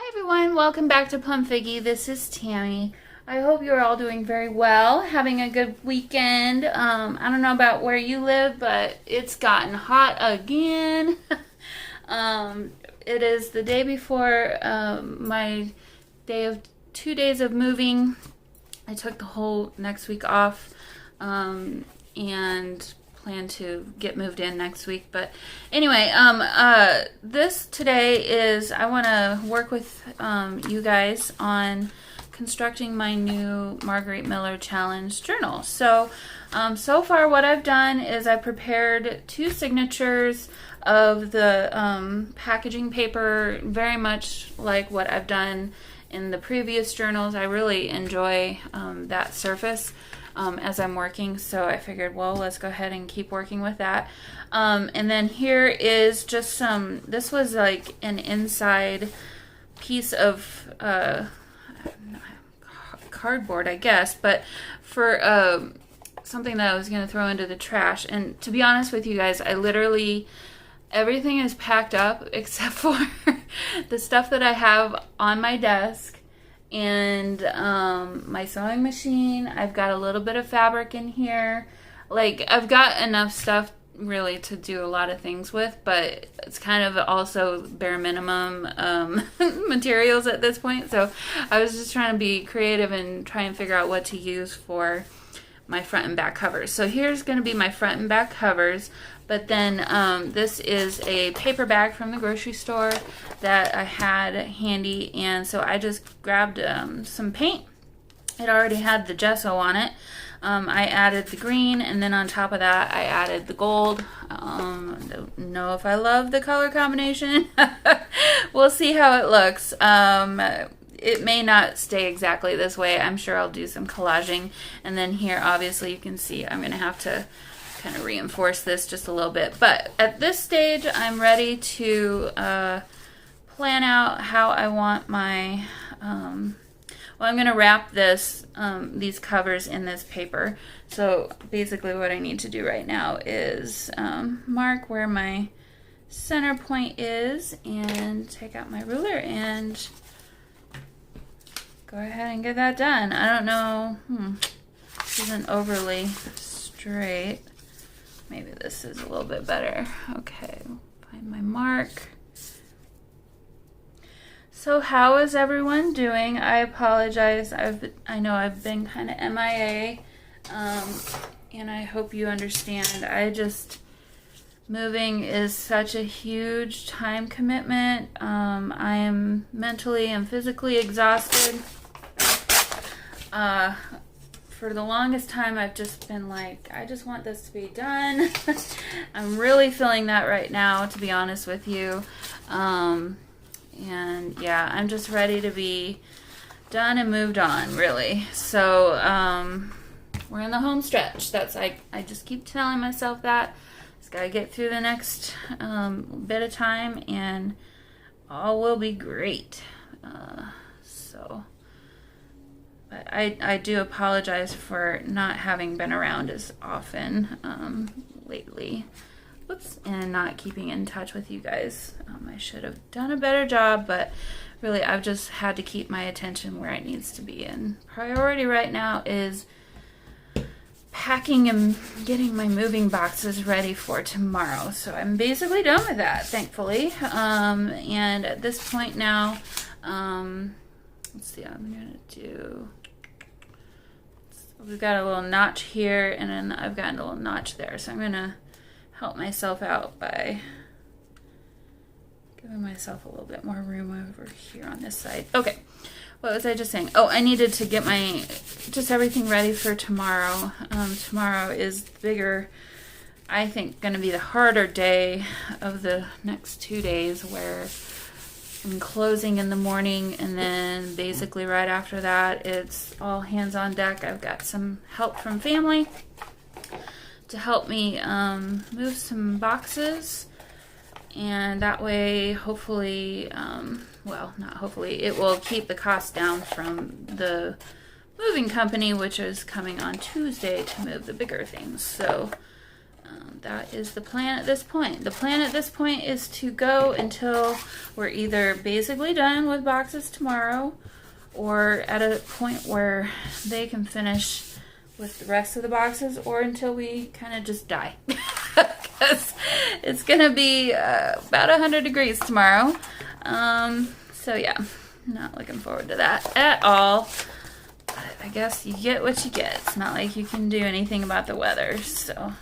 Hi everyone, welcome back to Plum Figgy. This is Tammy. I hope you're all doing very well, having a good weekend. I don't know about where you live, but it's gotten hot again. It is the day before my day of 2 days of moving. I took the whole next week off and plan to get moved in next week. But anyway, this today is I want to work with you guys on constructing my new Margarite Miller Challenge journal. So so far what I've done is I prepared 2 signatures of the packaging paper, very much like what I've done in the previous journals. I really enjoy that surface as I'm working, so I figured, well, let's go ahead and keep working with that. And then here is just some, this was like an inside piece of cardboard, I guess, but for something that I was going to throw into the trash. And to be honest with you guys, I literally, everything is packed up except for the stuff that I have on my desk and my sewing machine. I've got a little bit of fabric in here. Like, I've got enough stuff really to do a lot of things with, but it's kind of also bare minimum materials at this point. So I was just trying to be creative and try and figure out what to use for my front and back covers. So here's going to be my front and back covers, but then this is a paper bag from the grocery store that I had handy, and so I just grabbed some paint. It already had the gesso on it. I added the green, and then on top of that I added the gold. Don't know if I love the color combination. We'll see how it looks. It may not stay exactly this way. I'm sure I'll do some collaging. And then here, obviously, you can see I'm going to have to kind of reinforce this just a little bit. But at this stage, I'm ready to plan out how I want my... well, I'm going to wrap this these covers in this paper. So basically what I need to do right now is mark where my center point is and take out my ruler and go ahead and get that done. I don't know, this isn't overly straight. Maybe this is a little bit better. Okay, find my mark. So how is everyone doing? I apologize. I know I've been kind of MIA, and I hope you understand. Moving is such a huge time commitment. I am mentally and physically exhausted. For the longest time, I've just been like, I just want this to be done. I'm really feeling that right now, to be honest with you. And yeah, I'm just ready to be done and moved on, really. So we're in the home stretch. That's I just keep telling myself that. Just gotta get through the next bit of time and all will be great. But I do apologize for not having been around as often lately. Whoops, and not keeping in touch with you guys. I should have done a better job, but really I've just had to keep my attention where it needs to be. And priority right now is packing and getting my moving boxes ready for tomorrow. So I'm basically done with that, thankfully. And at this point now, let's see, I'm gonna do, we've got a little notch here, and then I've got a little notch there. So I'm gonna help myself out by giving myself a little bit more room over here on this side. Okay, what was I just saying? Oh, I needed to get my, just everything ready for tomorrow. Tomorrow is bigger, I think, going to be the harder day of the next 2 days, where I'm closing in the morning, and then basically right after that, it's all hands on deck. I've got some help from family to help me move some boxes, and that way hopefully, well, not hopefully, it will keep the cost down from the moving company, which is coming on Tuesday to move the bigger things. So That is the plan at this point. The plan at this point is to go until we're either basically done with boxes tomorrow or at a point where they can finish with the rest of the boxes, or until we kind of just die. Because it's going to be about 100 degrees tomorrow. So yeah, not looking forward to that at all. But I guess you get what you get. It's not like you can do anything about the weather, so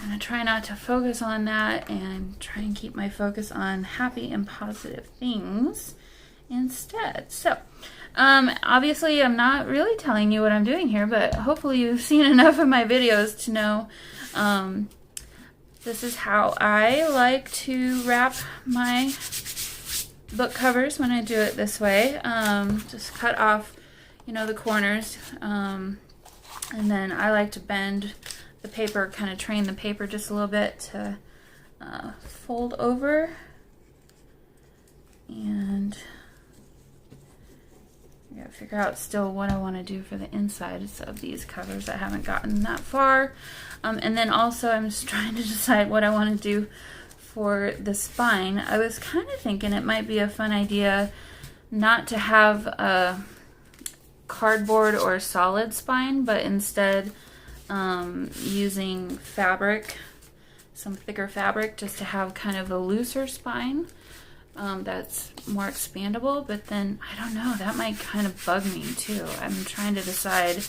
I'm going to try not to focus on that and try and keep my focus on happy and positive things instead. So, obviously I'm not really telling you what I'm doing here, but hopefully you've seen enough of my videos to know this is how I like to wrap my book covers when I do it this way. Just cut off, you know, the corners, and then I like to bend the paper, kind of train the paper just a little bit to fold over. And I gotta figure out still what I want to do for the insides of these covers. I haven't gotten that far. And then also I'm just trying to decide what I want to do for the spine. I was kind of thinking it might be a fun idea not to have a cardboard or solid spine, but instead using fabric, some thicker fabric, just to have kind of a looser spine that's more expandable. But then I don't know, that might kind of bug me too. I'm trying to decide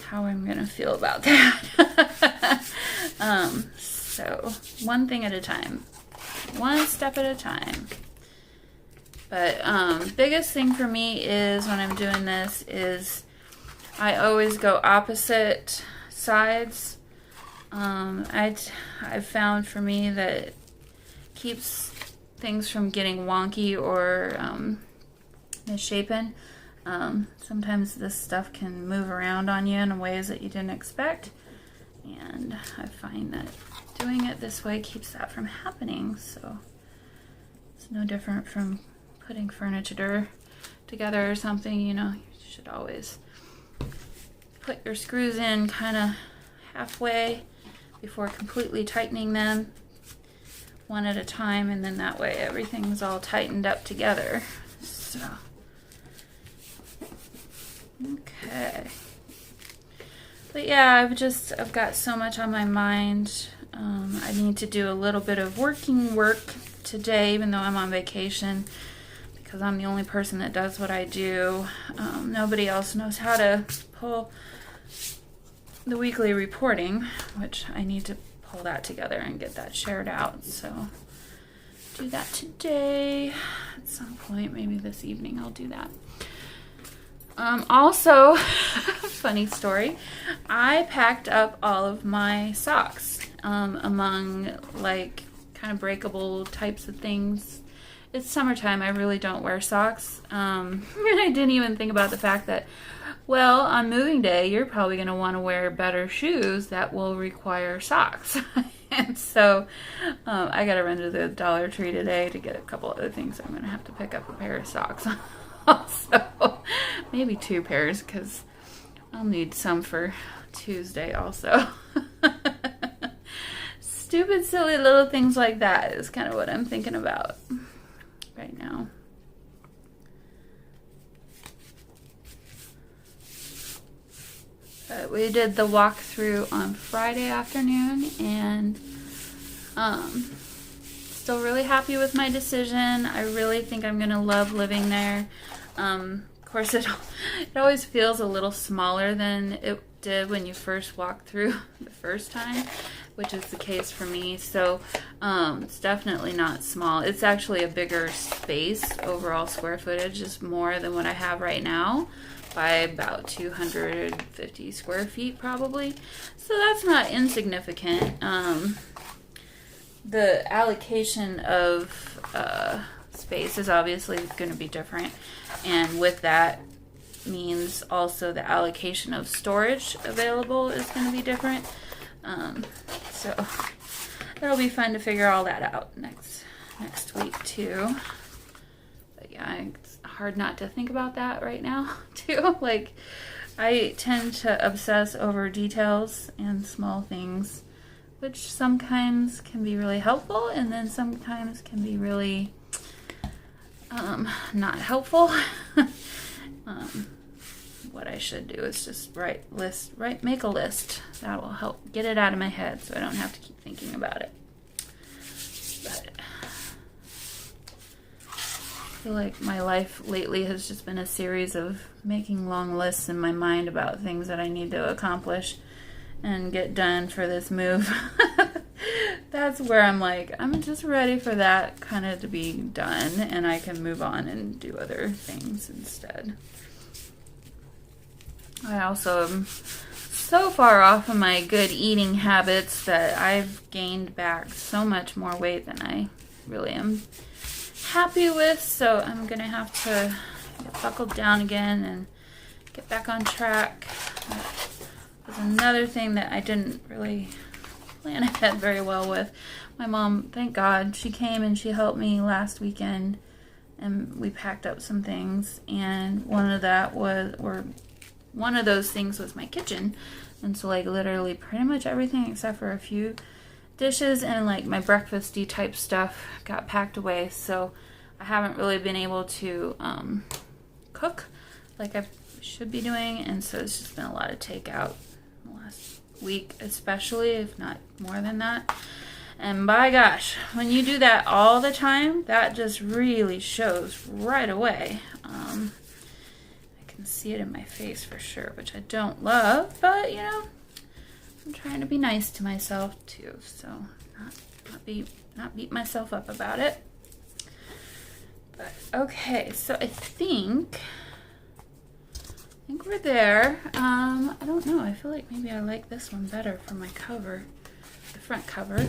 how I'm gonna feel about that. So one thing at a time, one step at a time. But biggest thing for me is when I'm doing this is I always go opposite sides. I've found for me that it keeps things from getting wonky or misshapen. Sometimes this stuff can move around on you in ways that you didn't expect, and I find that doing it this way keeps that from happening. So it's no different from putting furniture together or something. You know, you should always put your screws in kind of halfway before completely tightening them, one at a time, and then that way everything's all tightened up together. So, okay. But yeah, I've got so much on my mind. I need to do a little bit of working work today, even though I'm on vacation, because I'm the only person that does what I do. Nobody else knows how to pull the weekly reporting, which I need to pull that together and get that shared out. So do that today at some point, maybe this evening I'll do that. Also, funny story, I packed up all of my socks among like kind of breakable types of things. It's summertime, I really don't wear socks. And I didn't even think about the fact that, well, on moving day, you're probably going to want to wear better shoes that will require socks. And so I got to run to the Dollar Tree today to get a couple other things. I'm going to have to pick up a pair of socks also. Maybe 2 pairs, because I'll need some for Tuesday also. Stupid, silly little things like that is kind of what I'm thinking about right now. We did the walkthrough on Friday afternoon, and still really happy with my decision. I really think I'm gonna love living there. Of course, it always feels a little smaller than it did when you first walked through the first time, which is the case for me. So it's definitely not small. It's actually a bigger space. Overall square footage is more than what I have right now, by about 250 square feet probably. So that's not insignificant. The allocation of space is obviously going to be different, and with that means also the allocation of storage available is going to be different. So it'll be fun to figure all that out next week too. But yeah, it's hard not to think about that right now too. Like, I tend to obsess over details and small things, which sometimes can be really helpful and then sometimes can be really not helpful. What I should do is just make a list. That will help get it out of my head so I don't have to keep thinking about it. But I feel like my life lately has just been a series of making long lists in my mind about things that I need to accomplish and get done for this move. That's where I'm like, I'm just ready for that kind of to be done and I can move on and do other things instead. I also am so far off of my good eating habits that I've gained back so much more weight than I really am happy with. So I'm going to have to get buckled down again and get back on track. That was another thing that I didn't really plan ahead very well with. My mom, thank God, she came and she helped me last weekend and we packed up some things, and one of those things was my kitchen. And so like literally pretty much everything except for a few dishes and like my breakfasty type stuff got packed away. So I haven't really been able to cook like I should be doing, and so it's just been a lot of takeout the last week especially, if not more than that. And by gosh, when you do that all the time, that just really shows right away. I can see it in my face for sure, which I don't love, but you know, I'm trying to be nice to myself too, so not beat myself up about it. But okay, so I think we're there. I don't know, I feel like maybe I like this one better for my cover, the front cover.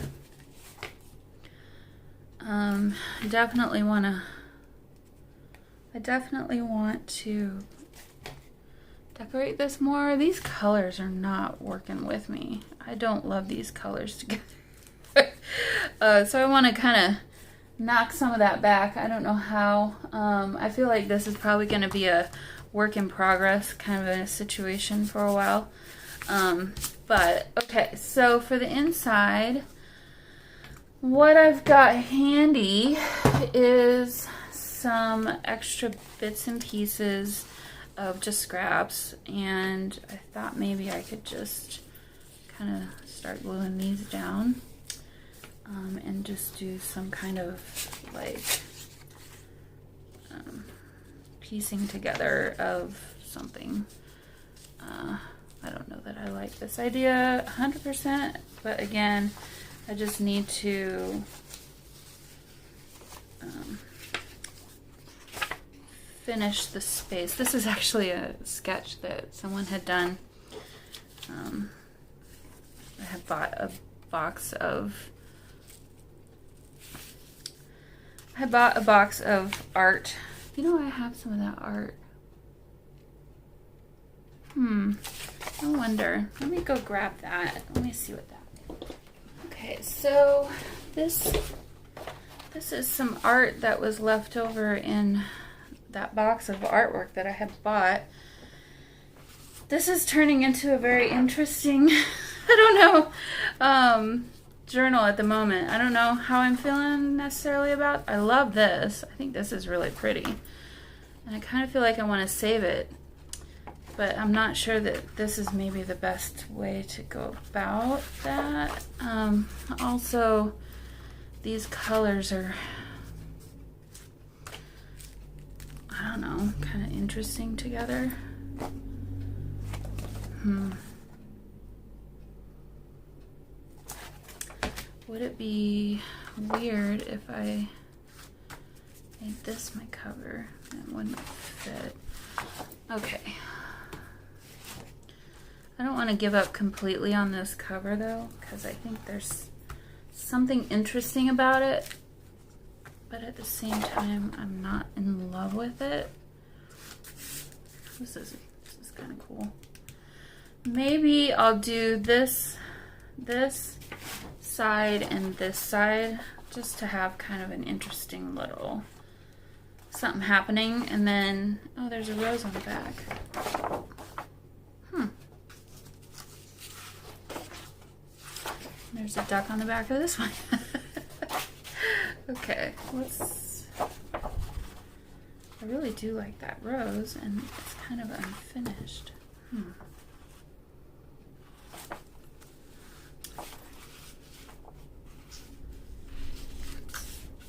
I definitely want to decorate this more. These colors are not working with me. I don't love these colors together. So I want to kind of knock some of that back. I don't know how. I feel like this is probably going to be a work in progress kind of a situation for a while. But okay, so for the inside, what I've got handy is some extra bits and pieces of just scraps, and I thought maybe I could just kind of start gluing these down and just do some kind of like piecing together of something. I don't know that I like this idea 100%, but again, I just need to finish the space. This is actually a sketch that someone had done. I had bought a box of art. You know, I have some of that art. I wonder. Let me go grab that. Let me see what that is. Okay, so this is some art that was left over in that box of artwork that I had bought. This is turning into a very interesting, I don't know, journal at the moment. I don't know how I'm feeling necessarily about. I love this. I think this is really pretty. And I kind of feel like I want to save it. But I'm not sure that this is maybe the best way to go about that. Also, these colors are, I don't know, kind of interesting together. Would it be weird if I made this my cover? It wouldn't fit. Okay. I don't want to give up completely on this cover though, because I think there's something interesting about it, but at the same time I'm not in love with it. This is kind of cool. Maybe I'll do this side and this side just to have kind of an interesting little something happening. And then, oh, there's a rose on the back. There's a duck on the back of this one. Okay, I really do like that rose, and it's kind of unfinished.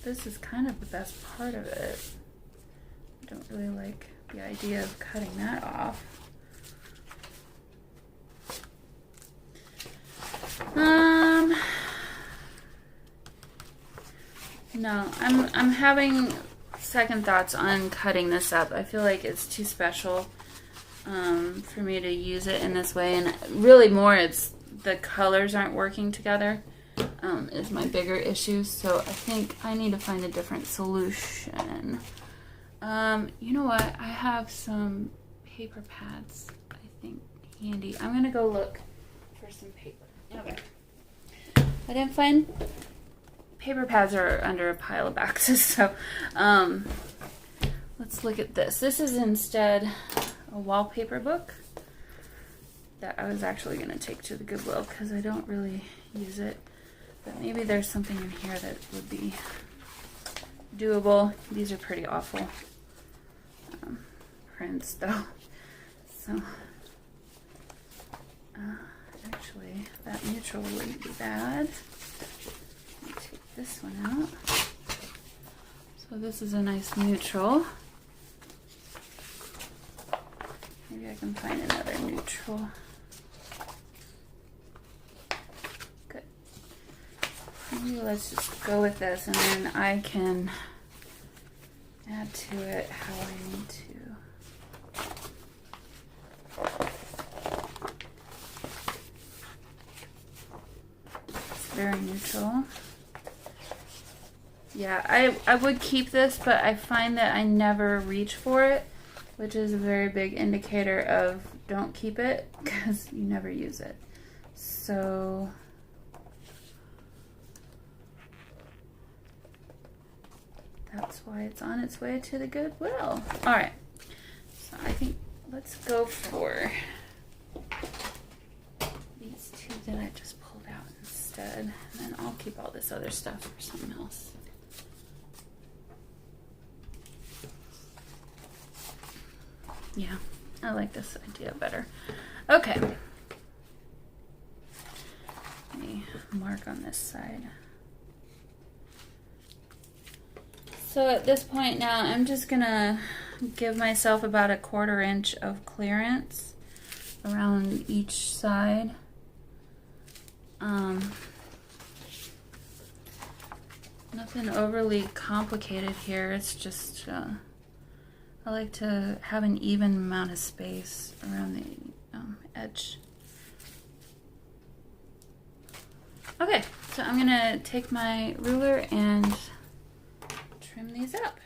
This is kind of the best part of it. I don't really like the idea of cutting that off. No, I'm having second thoughts on cutting this up. I feel like it's too special for me to use it in this way, and really more it's the colors aren't working together is my bigger issue. So I think I need to find a different solution. You know what? I have some paper pads, I think, handy. I'm gonna go look for some paper. Okay. I didn't find paper pads are under a pile of boxes, so let's look at this. This is instead a wallpaper book that I was actually going to take to the Goodwill because I don't really use it, but maybe there's something in here that would be doable. These are pretty awful prints though, so actually that neutral wouldn't be bad. Take this one out. So this is a nice neutral. Maybe I can find another neutral. Good. Maybe let's just go with this, and then I can add to it how I need to. It's very neutral. Yeah, I would keep this, but I find that I never reach for it, which is a very big indicator of don't keep it because you never use it. So that's why it's on its way to the Goodwill. All right, so I think let's go for these two that I just pulled out instead, and then I'll keep all this other stuff for something else. Yeah, I like this idea better. Okay. Let me mark on this side. So at this point now, I'm just gonna give myself about a 1/4 inch of clearance around each side. Nothing overly complicated here. It's just I like to have an even amount of space around the edge. Okay, so I'm gonna take my ruler and trim these up.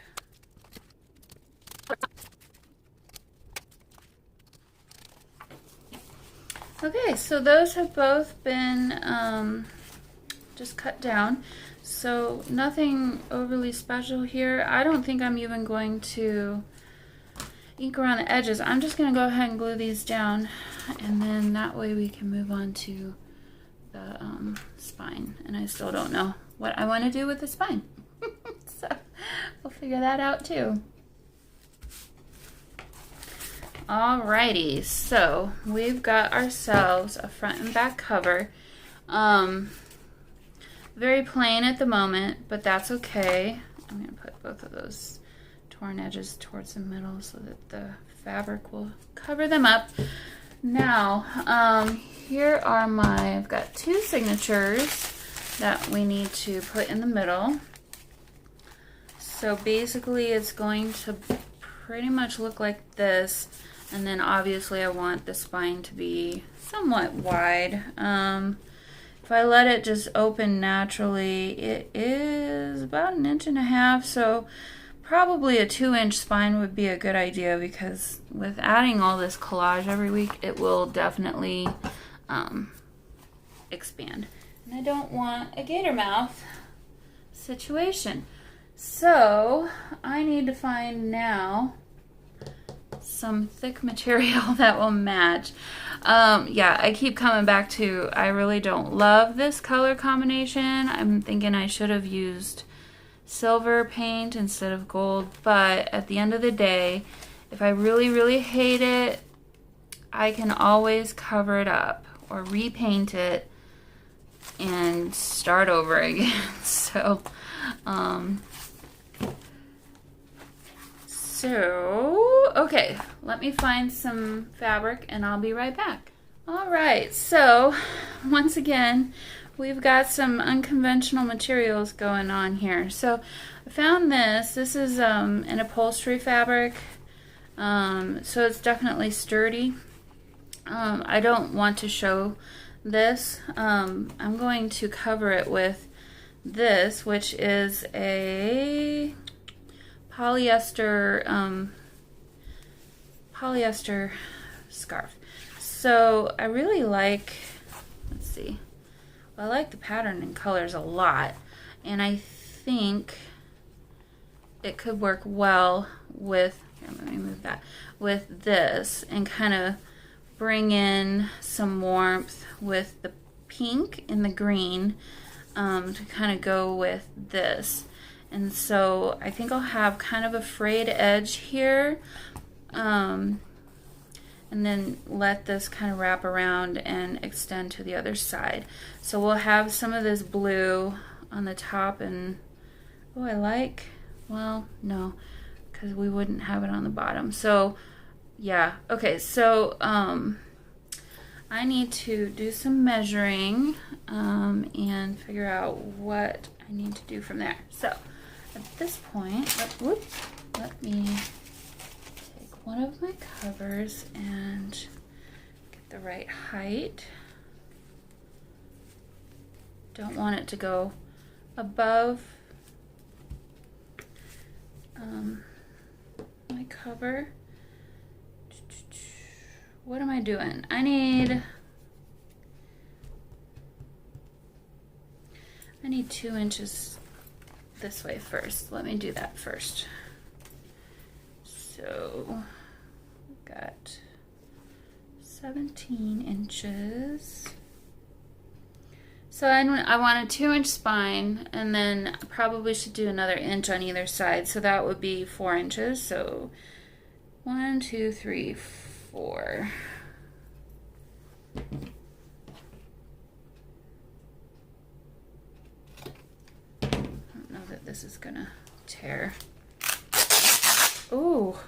Okay, so those have both been just cut down. So nothing overly special here. I don't think I'm even going to ink around the edges. I'm just going to go ahead and glue these down, and then that way we can move on to the spine. And I still don't know what I want to do with the spine. So we'll figure that out too. Alrighty, so we've got ourselves a front and back cover. Very plain at the moment, but that's okay. I'm going to put both of those torn edges towards the middle so that the fabric will cover them up. Now, here are I've got 2 signatures that we need to put in the middle. So basically it's going to pretty much look like this, and then obviously I want the spine to be somewhat wide. If I let it just open naturally, it is about 1.5 inches, so probably a 2-inch spine would be a good idea, because with adding all this collage every week, it will definitely expand. And I don't want a gator mouth situation. So I need to find now some thick material that will match. Yeah, I keep coming back to I really don't love this color combination. I'm thinking I should have used silver paint instead of gold, but at the end of the day, if I really, really hate it, I can always cover it up or repaint it and start over again. So, okay, let me find some fabric and I'll be right back. All right, so once again, we've got some unconventional materials going on here. So I found this. This is an upholstery fabric, so it's definitely sturdy. I don't want to show this. I'm going to cover it with this, which is a polyester scarf. So I really like, let's see, well, I like the pattern and colors a lot, and I think it could work well with, here, let me move that, with this, and kind of bring in some warmth with the pink and the green to kind of go with this. And so I think I'll have kind of a frayed edge here, and then let this kind of wrap around and extend to the other side. So we'll have some of this blue on the top, and oh, I like, well, no, because we wouldn't have it on the bottom. So yeah, okay, so I need to do some measuring and figure out what I need to do from there. So at this point, let me take one of my covers and get the right height. Don't want it to go above my cover. What am I doing? I need 2 inches this way first. Let me do that first. So we've got 17 inches. So I want a 2-inch spine, and then I probably should do another inch on either side. So that would be 4 inches. So 1, 2, 3, 4. I don't know that this is gonna tear. Oh,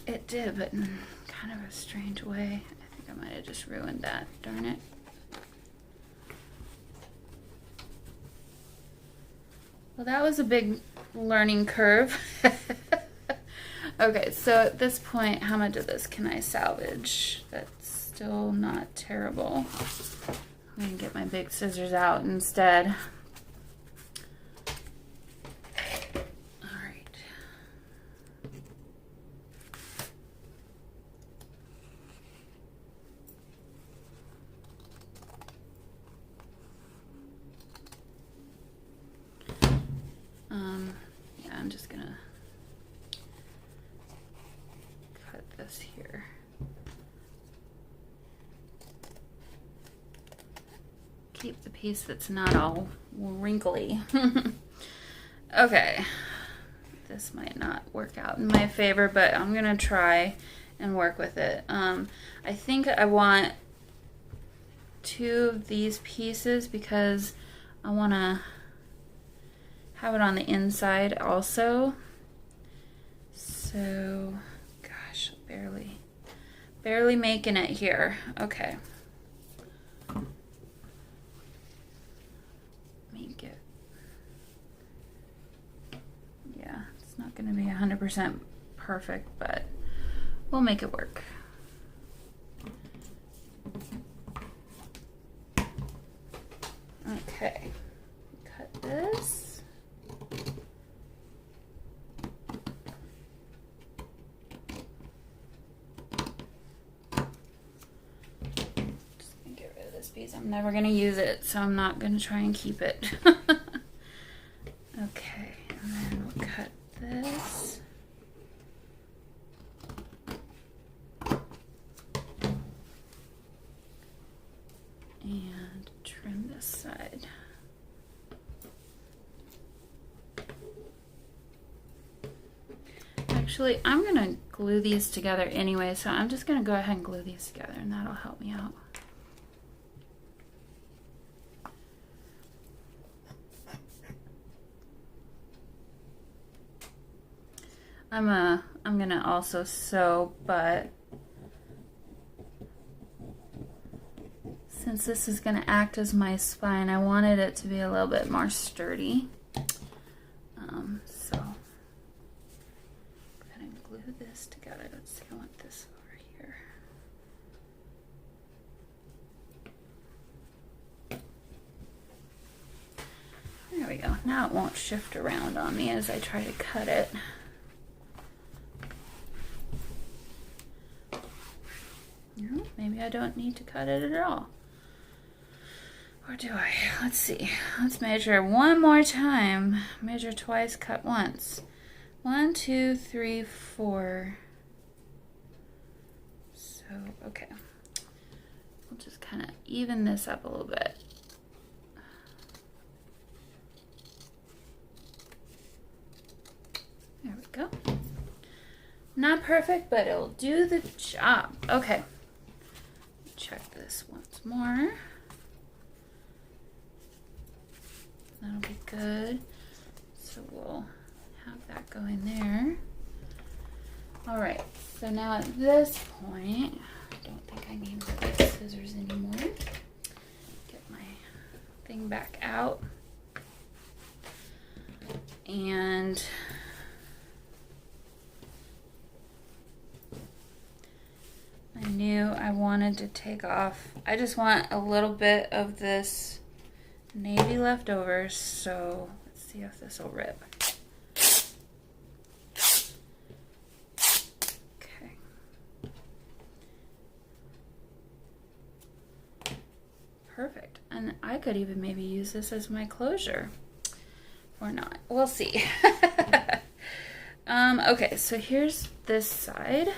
it did, but in kind of a strange way. I think I might have just ruined that. Darn it. Well, that was a big learning curve. Okay, so at this point, how much of this can I salvage? That's still not terrible. I'm gonna get my big scissors out instead. All right. Yeah, I'm just gonna cut this here. Keep the piece that's not all wrinkly. Okay, this might not work out in my favor, but I'm gonna try and work with it. I think I want 2 of these pieces because I want to have it on the inside also. So, gosh, barely making it here. Okay. Make it. Yeah, it's not going to be 100% perfect, but we'll make it work. Okay, cut this. Piece. I'm never going to use it, so I'm not going to try and keep it. Okay, and then we'll cut this. Actually, I'm going to glue these together anyway, so I'm just going to go ahead and glue these together, and that'll help me out. I'm going to also sew, but since this is going to act as my spine, I wanted it to be a little bit more sturdy. So I'm going to glue this together. Let's see, I want this over here. There we go. Now it won't shift around on me as I try to cut it. No, maybe I don't need to cut it at all. Or do I? Let's see. Let's measure one more time. Measure twice, cut once. 1, 2, 3, 4. So, okay. We'll just kind of even this up a little bit. There we go. Not perfect, but it'll do the job. Okay. Check this once more. That'll be good. So we'll have that go in there. All right, so now at this point, I don't think I need the scissors anymore. Get my thing back out. And I knew I wanted to take off. I just want a little bit of this navy left over, so let's see if this will rip. Okay. Perfect. And I could even maybe use this as my closure. Or not. We'll see. Okay, so here's this side.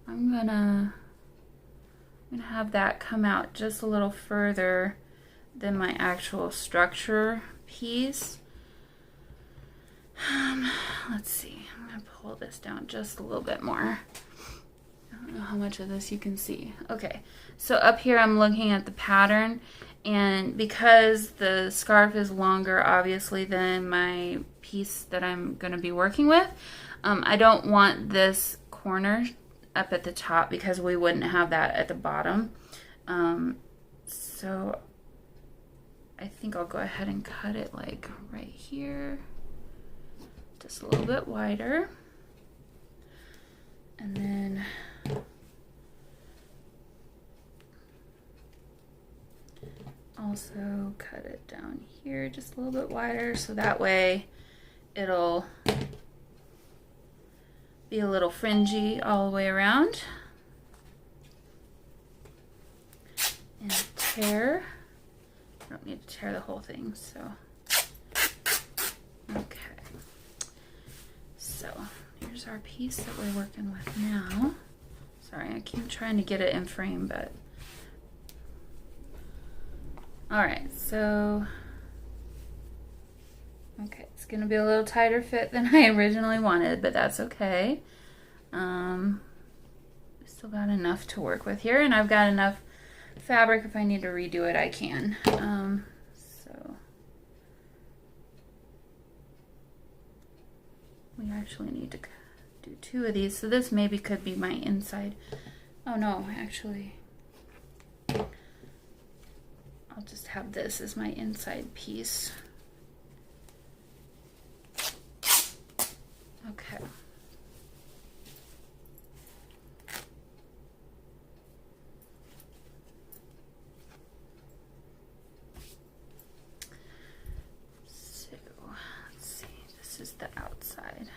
I'm gonna have that come out just a little further than my actual structure piece. Let's see, I'm gonna pull this down just a little bit more. I don't know how much of this you can see. Okay, so up here I'm looking at the pattern, and because the scarf is longer obviously than my piece that I'm gonna be working with, I don't want this corner up at the top because we wouldn't have that at the bottom. So I think I'll go ahead and cut it like right here, just a little bit wider, and then also cut it down here just a little bit wider, so that way it'll be a little fringy all the way around. And tear. I don't need to tear the whole thing, so. Okay. So here's our piece that we're working with now. Sorry, I keep trying to get it in frame, but. All right, so. Okay, it's going to be a little tighter fit than I originally wanted, but that's okay. Still got enough to work with here, and I've got enough fabric. If I need to redo it, I can. So we actually need to do 2 of these, so this maybe could be my inside. Oh no, actually, I'll just have this as my inside piece. Okay. So, let's see, this is the outside.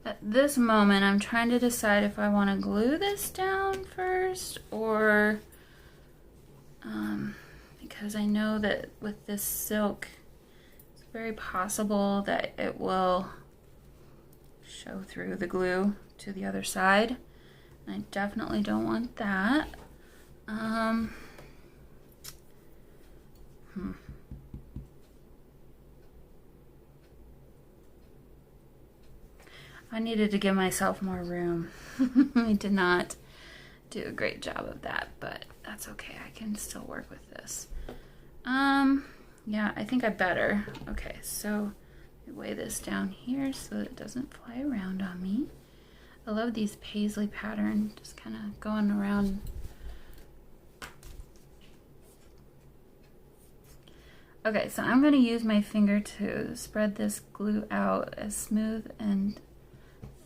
At this moment, I'm trying to decide if I want to glue this down first or, because I know that with this silk, it's very possible that it will show through the glue to the other side. I definitely don't want that. I needed to give myself more room. I did not do a great job of that, but that's okay. I can still work with this. Yeah, I think I better. Okay, so weigh this down here so that it doesn't fly around on me. I love these paisley pattern, just kind of going around. Okay, so I'm going to use my finger to spread this glue out as smooth and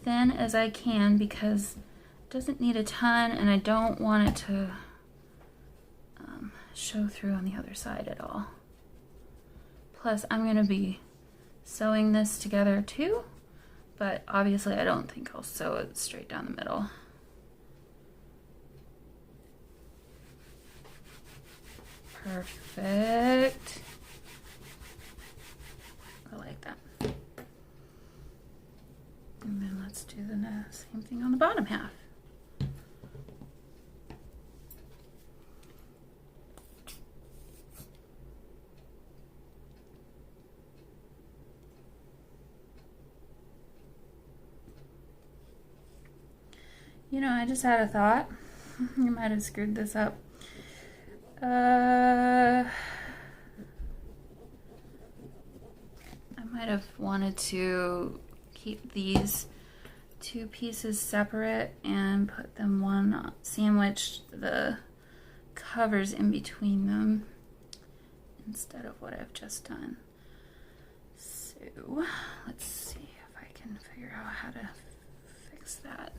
thin as I can because it doesn't need a ton and I don't want it to show through on the other side at all. Plus, I'm going to be sewing this together too, but obviously I don't think I'll sew it straight down the middle. Perfect. I like that. And then let's do the same thing on the bottom half. You know, I just had a thought. You might have screwed this up. I might have wanted to keep these two pieces separate and put them sandwiched the covers in between them instead of what I've just done. So let's see if I can figure out how to fix that.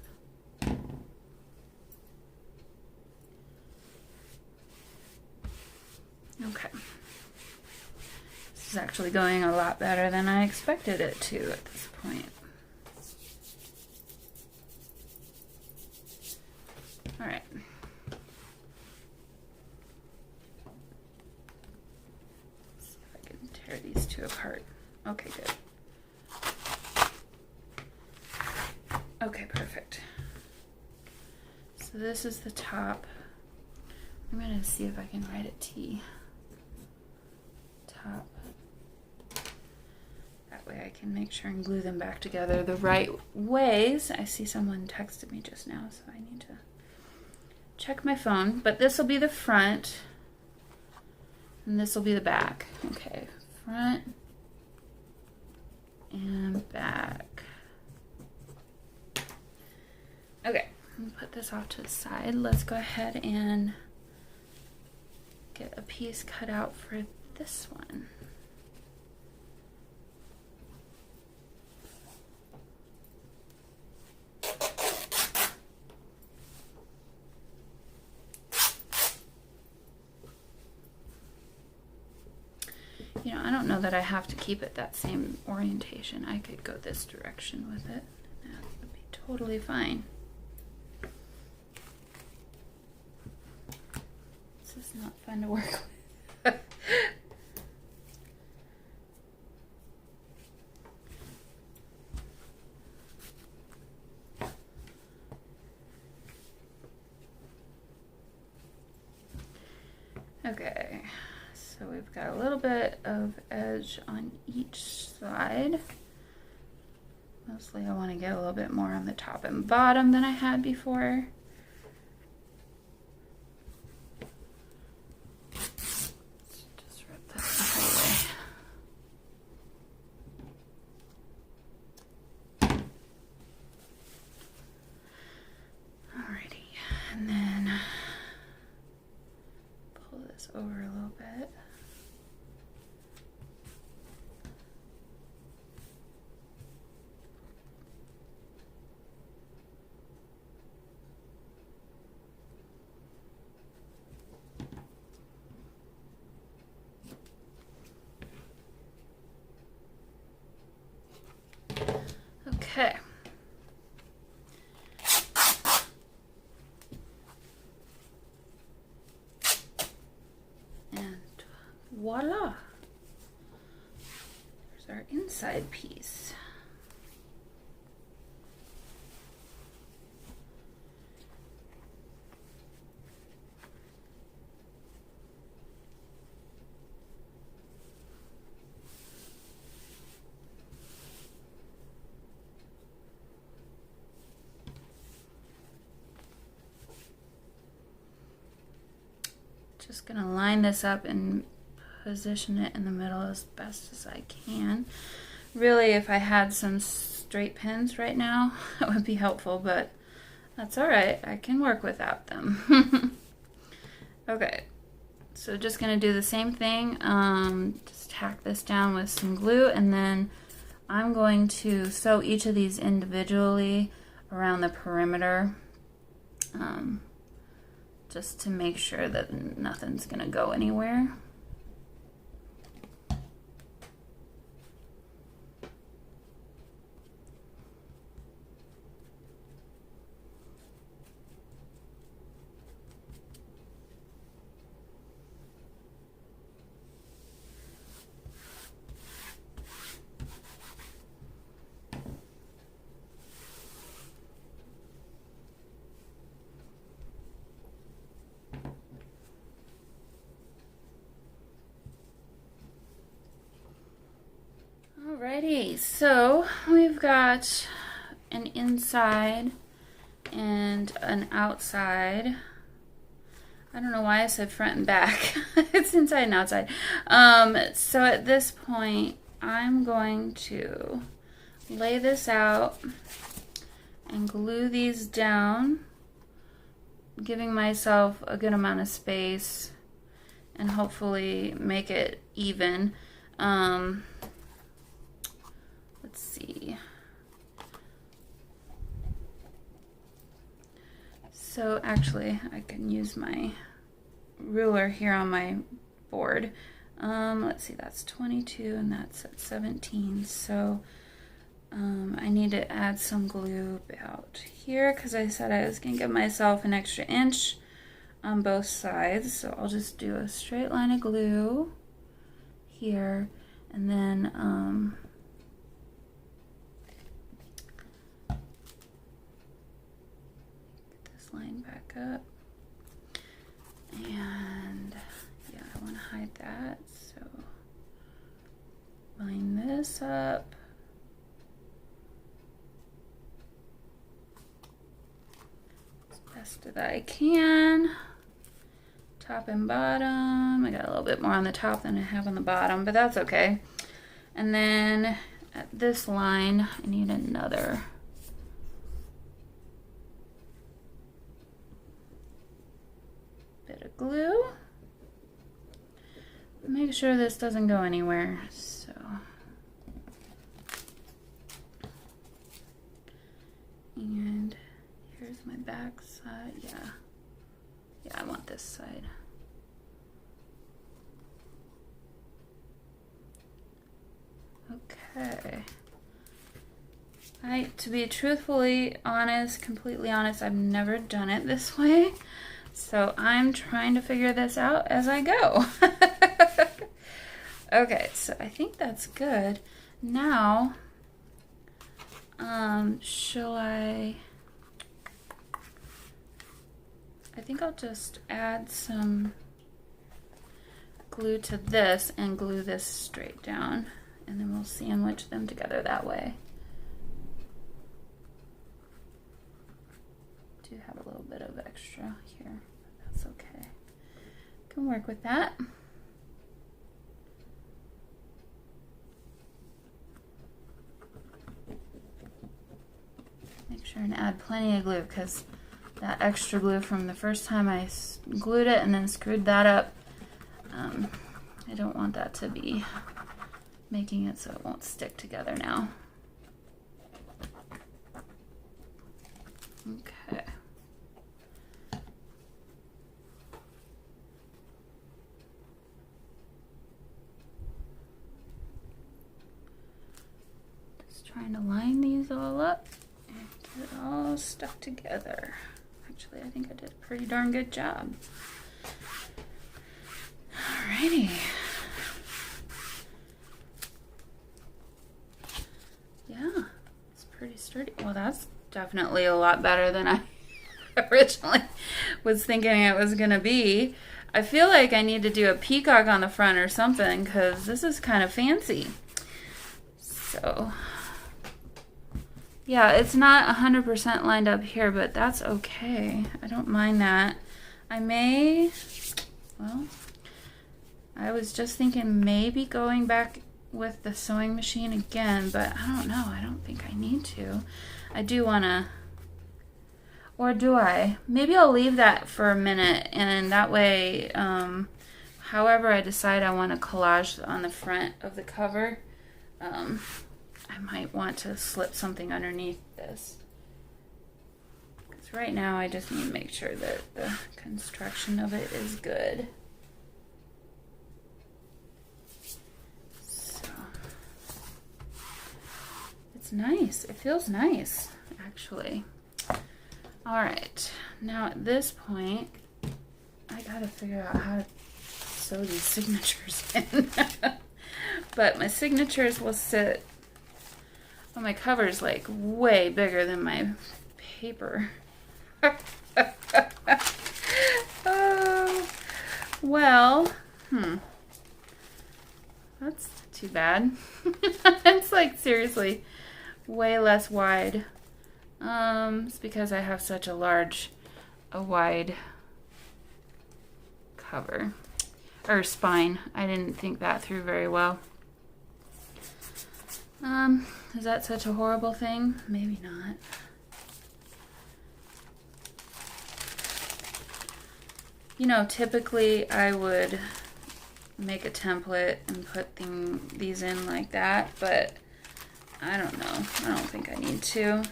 Okay. This is actually going a lot better than I expected it to at this point. All right. Let's see if I can tear these two apart. Okay, good. Okay, perfect. So this is the top. I'm gonna see if I can write a T. Top. That way I can make sure and glue them back together the right ways. I see someone texted me just now, so I need to check my phone. But this will be the front, and this will be the back. Okay, front and back. Okay, I'm gonna put this off to the side. Let's go ahead and get a piece cut out for this one. You know, I don't know that I have to keep it that same orientation. I could go this direction with it. That would be totally fine. This is not fun to work with. Okay, so we've got a little bit of edge on each side. Mostly I want to get a little bit more on the top and bottom than I had before. Just rip this the whole way. Alrighty, and then pull this over a little bit. our inside piece. Just gonna line this up and position it in the middle as best as I can. Really, if I had some straight pins right now, that would be helpful, but that's all right. I can work without them. Okay, so just gonna do the same thing. Just tack this down with some glue, and then I'm going to sew each of these individually around the perimeter. Just to make sure that nothing's gonna go anywhere. Alrighty, so we've got an inside and an outside. I don't know why I said front and back. It's inside and outside. So at this point, I'm going to lay this out and glue these down, giving myself a good amount of space and hopefully make it even. Let's see. So actually, I can use my ruler here on my board. Let's see, that's 22 and that's at 17. So I need to add some glue about here because I said I was going to give myself an extra inch on both sides. So I'll just do a straight line of glue here, and then line back up, and yeah, I want to hide that, so line this up, as best as I can, top and bottom. I got a little bit more on the top than I have on the bottom, but that's okay. And then at this line I need another bit of glue. Make sure this doesn't go anywhere. So and here's my back side. Yeah, I want this side. Okay. To be truthfully honest, completely honest, I've never done it this way. So I'm trying to figure this out as I go. Okay, so I think that's good. Now, shall I think I'll just add some glue to this and glue this straight down, and then we'll sandwich them together that way. Do have a little bit of extra here, but that's okay. Can work with that. Make sure and add plenty of glue, because that extra glue from the first time I glued it and then screwed that up, I don't want that to be making it so it won't stick together now. Okay. Just trying to line these all up and get it all stuck together. Actually, I think I did a pretty darn good job. Alrighty. sturdy. Well, that's definitely a lot better than I originally was thinking it was gonna be. I feel like I need to do a peacock on the front or something because this is kind of fancy. So, yeah, it's not 100% lined up here, but that's okay. I don't mind that. I may, well, I was just thinking maybe going back with the sewing machine again, but I don't know. I don't think I need to. I do want to, or do I? Maybe I'll leave that for a minute, and that way, however I decide I want to collage on the front of the cover, I might want to slip something underneath this. Because right now I just need to make sure that the construction of it is good. So, it's nice. It feels nice, actually. Alright, now at this point, I gotta figure out how to sew these signatures in. But my signatures will sit, well, my cover's like way bigger than my paper. Oh, well, that's too bad. It's like seriously way less wide. It's because I have such a wide cover or spine. I didn't think that through very well. Is that such a horrible thing? Maybe not. You know, typically I would make a template and put these in like that, but I don't know. I don't think I need to.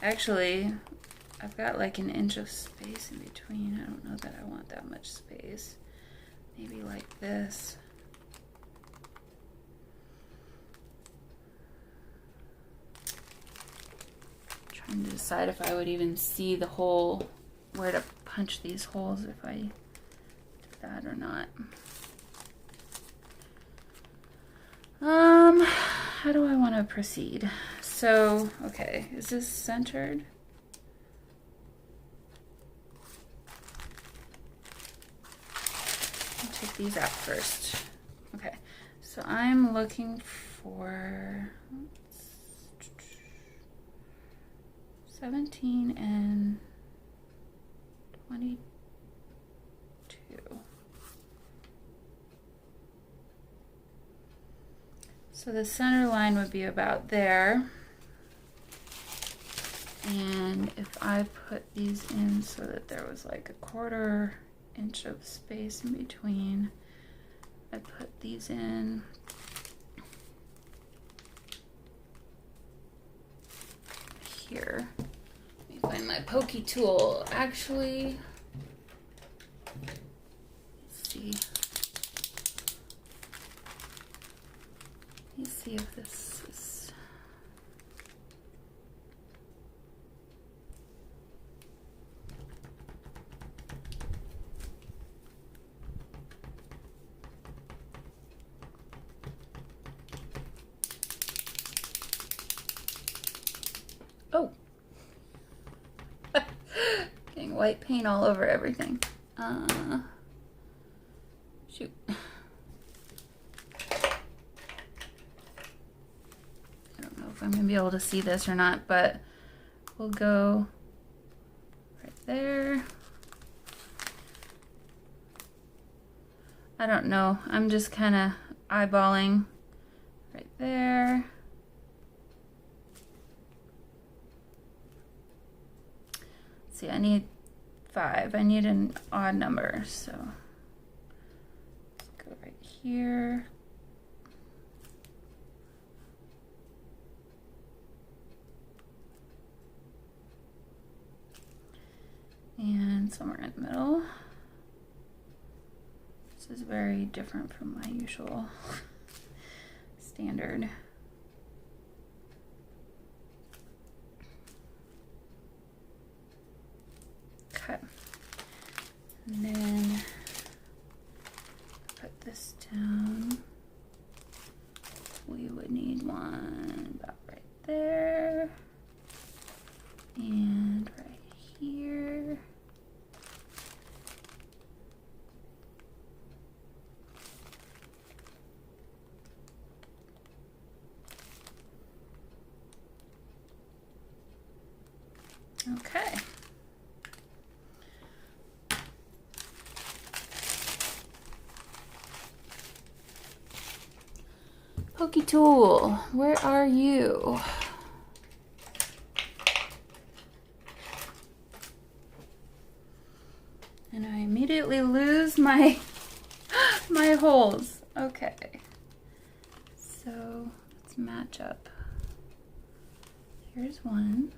Actually, I've got like an inch of space in between. I don't know that I want that much space. Maybe like this. Trying to decide if I would even see the hole, where to punch these holes if I did that or not. How do I want to proceed? So, okay, is this centered? I'll take these out first. Okay, so I'm looking for 17 and 22. So the center line would be about there. And if I put these in so that there was like a 1/4 inch of space in between, I put these in. Here. Let me find my pokey tool. Actually, let's see. Let me see if this is. Oh. Getting white paint all over everything. Shoot. I don't know if I'm going to be able to see this or not, but we'll go right there. I don't know. I'm just kind of eyeballing right there. See, I need 5. I need an odd number, so let's go right here. And somewhere in the middle. This is very different from my usual standard. Okay. And then put this down. We would need one about right there. Okay. Pokey Tool, where are you? And I immediately lose my my holes. Okay. So let's match up. Here's one.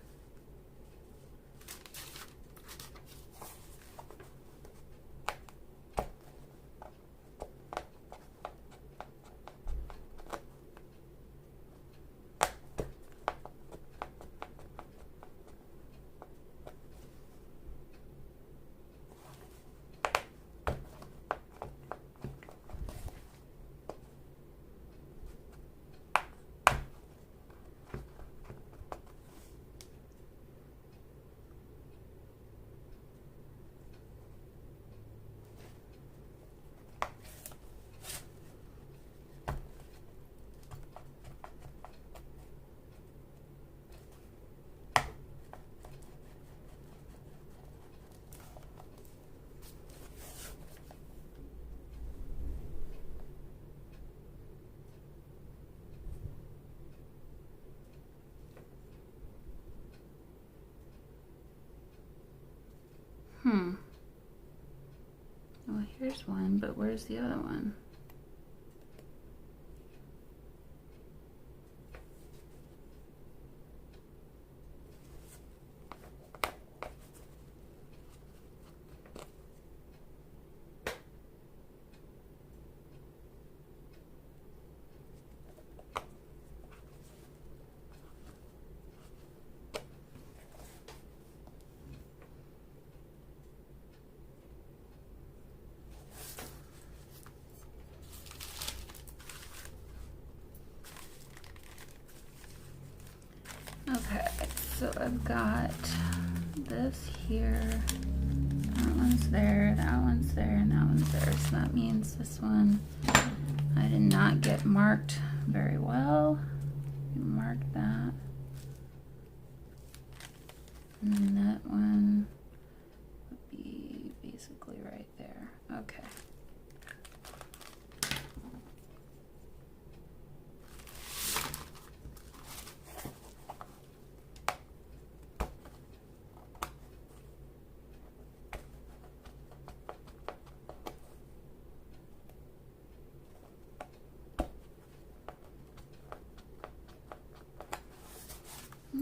Well, here's one, but where's the other one? Okay, so I've got this here, that one's there, that one's there, and that one's there. So that means this one I did not get marked very well. Mark that. And then that one would be basically right there. Okay.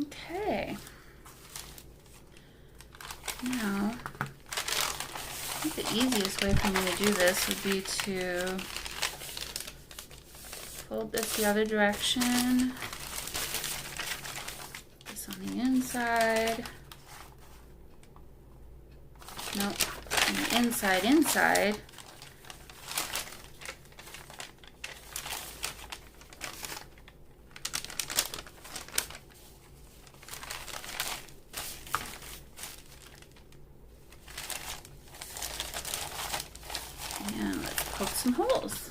Okay. Now, I think the easiest way for me to do this would be to fold this the other direction, this on the inside, nope, on the inside, and let's poke some holes.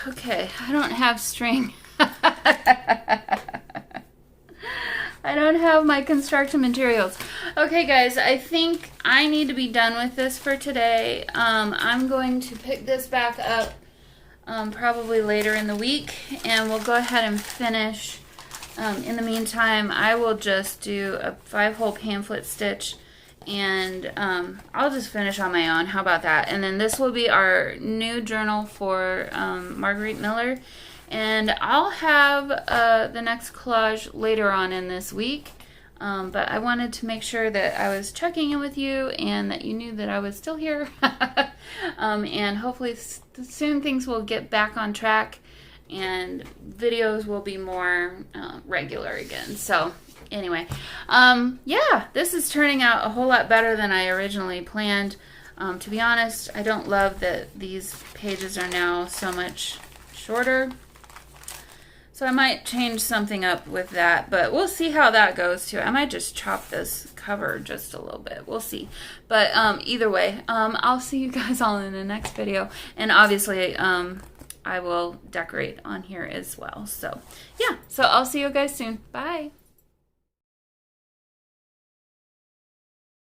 Okay, I don't have string. I don't have my construction materials. Okay, guys, I think I need to be done with this for today. I'm going to pick this back up probably later in the week, and we'll go ahead and finish. In the meantime, I will just do a 5-hole pamphlet stitch, and I'll just finish on my own. How about that? And then this will be our new journal for Margarite Miller. And I'll have the next collage later on in this week. But I wanted to make sure that I was checking in with you and that you knew that I was still here. And hopefully soon things will get back on track and videos will be more regular again. So anyway, yeah, this is turning out a whole lot better than I originally planned. To be honest, I don't love that these pages are now so much shorter. So I might change something up with that, but we'll see how that goes too. I might just chop this cover just a little bit. We'll see. But either way, I'll see you guys all in the next video. And obviously, I will decorate on here as well. So yeah, so I'll see you guys soon. Bye.